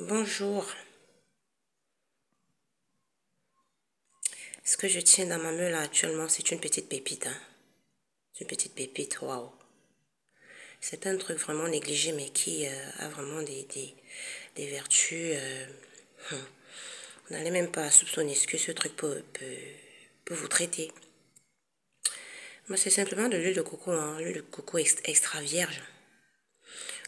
Bonjour. Ce que je tiens dans ma main là actuellement, c'est une petite pépite. C'est une petite pépite, waouh. C'est un truc vraiment négligé, mais qui a vraiment des vertus. On n'allait même pas soupçonner ce que ce truc peut vous traiter. Moi, c'est simplement de l'huile de coco, l'huile de coco extra vierge.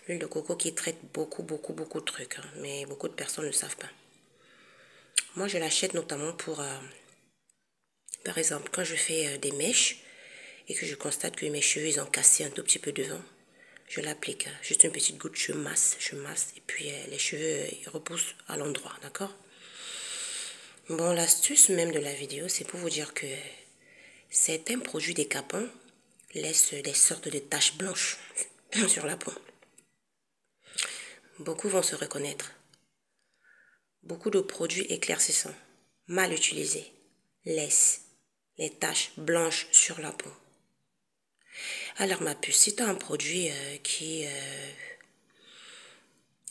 L'huile de coco qui traite beaucoup de trucs, mais beaucoup de personnes ne savent pas. Moi, je l'achète notamment pour, par exemple, quand je fais des mèches et que je constate que mes cheveux, ils ont cassé un tout petit peu devant, je l'applique. Juste une petite goutte, je masse, et puis les cheveux, ils repoussent à l'endroit, d'accord? Bon, l'astuce même de la vidéo, c'est pour vous dire que certains produits décapants laissent des sortes de taches blanches sur la peau. Beaucoup vont se reconnaître. Beaucoup de produits éclaircissants, mal utilisés, laissent les taches blanches sur la peau. Alors ma puce, si tu as un produit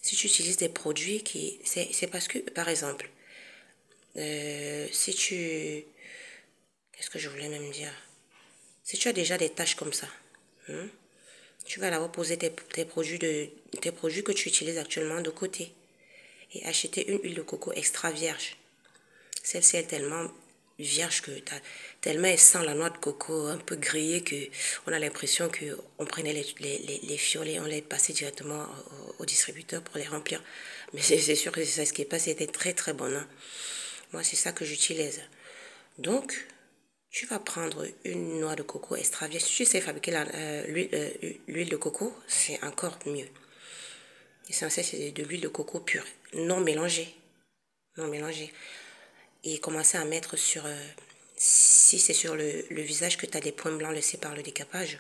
si tu utilises des produits qui... C'est parce que, par exemple, si tu... Qu'est-ce que je voulais même dire? Si tu as déjà des taches comme ça, tu vas d'abord poser tes produits que tu utilises actuellement de côté et acheter une huile de coco extra vierge. Celle-ci est tellement vierge tellement elle sent la noix de coco un peu grillée que on a l'impression que on prenait les fioles et on les passait directement au distributeur pour les remplir. Mais c'est sûr que c'est ça ce qui est passé. C'était très bon. Moi, c'est ça que j'utilise. Donc, tu vas prendre une noix de coco extra vierge. Si tu sais fabriquer l'huile de coco, c'est encore mieux. L'essentiel, c'est de l'huile de coco pure, non mélangée. Non mélangée. Et commencer à mettre sur... si c'est sur le visage que tu as des points blancs laissés par le décapage,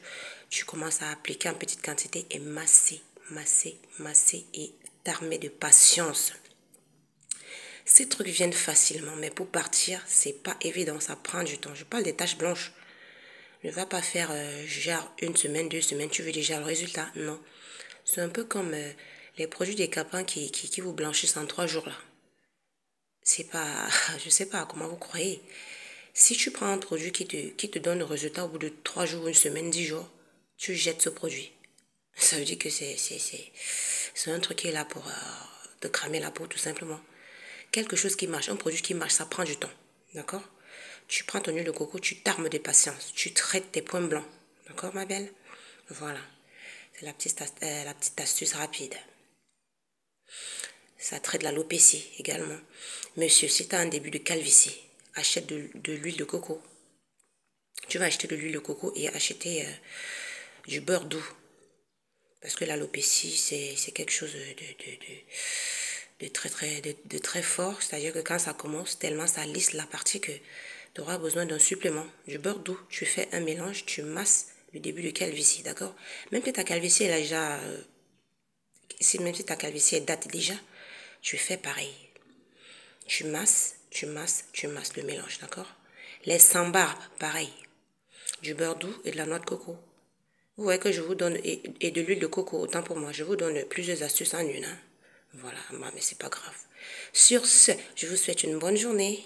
tu commences à appliquer en petite quantité et masser et t'armer de patience. Ces trucs viennent facilement, mais pour partir, c'est pas évident, ça prend du temps. Je parle des taches blanches. Ne va pas faire genre une semaine, 2 semaines, tu veux déjà le résultat. Non. C'est un peu comme les produits décapants qui vous blanchissent en 3 jours là. C'est pas, je sais pas comment vous croyez. Si tu prends un produit qui te donne le résultat au bout de 3 jours, 1 semaine, 10 jours, tu jettes ce produit. Ça veut dire que c'est un truc qui est là pour te cramer la peau tout simplement. Quelque chose qui marche, un produit qui marche, ça prend du temps. D'accord? Tu prends ton huile de coco, tu t'armes de patience. Tu traites tes points blancs. D'accord, ma belle? Voilà. C'est la petite astuce rapide. Ça traite l'alopécie également. Monsieur, si tu as un début de calvitie, achète de l'huile de coco. Tu vas acheter de l'huile de coco et acheter du beurre doux. Parce que l'alopécie, c'est quelque chose de très fort. C'est-à-dire que quand ça commence, tellement ça lisse la partie que tu auras besoin d'un supplément. Du beurre doux, tu fais un mélange, tu masses le début de calvitie, d'accord? Même si ta calvitie, elle a déjà... même si ta calvitie, elle date déjà, tu fais pareil. Tu masses le mélange, d'accord? Les sans-barbes, pareil. Du beurre doux et de la noix de coco. Vous voyez que je vous donne, et de l'huile de coco, autant pour moi, je vous donne plusieurs astuces en une. Voilà, mais c'est pas grave. Sur ce, je vous souhaite une bonne journée.